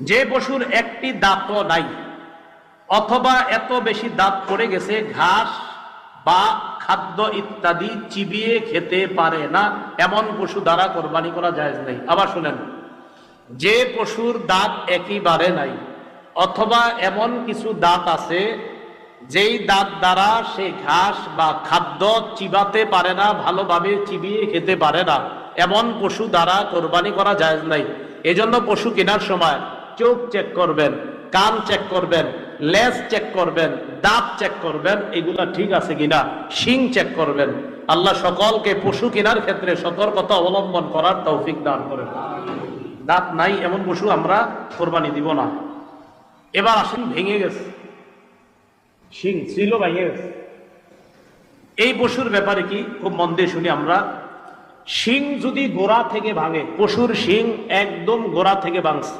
যে পশুর একটি দাঁতও নাই অথবা এত বেশি দাঁত পড়ে গেছে ঘাস বা খাদ্য ইত্যাদি চিবিয়ে খেতে পারে না, এমন পশু দ্বারা কোরবানি করা জায়েজ নেই। আবার শুনেন, যে পশুর দাঁত একেবারে নাই অথবা এমন কিছু দাঁত আছে যেই দাঁত দ্বারা সে ঘাস বা খাদ্য চিবাতে পারে না, ভালোভাবে চিবিয়ে খেতে পারে না, এমন পশু দ্বারা কোরবানি করা জায়েজ নাই। এজন্য পশু কেনার সময় চোখ চেক করবেন, কান চেক করবেন, লেজ চেক করবেন, দাঁত চেক করবেন, এগুলা ঠিক আছে কিনা, শিং চেক করবেন। আল্লাহ সকলকে পশু কেনার ক্ষেত্রে সতর্কতা অবলম্বন করার তৌফিক দান করেন। দাঁত নাই এমন পশু আমরা কোরবানি দিব না। এবার আসেন, ভেঙে গেছে, শিং ছিল ভেঙে গেছে, এই পশুর ব্যাপারে কি খুব মন দিয়ে শুনি আমরা। শিং যদি গোড়া থেকে ভাঙে, পশুর শিং একদম গোড়া থেকে ভাঙছে,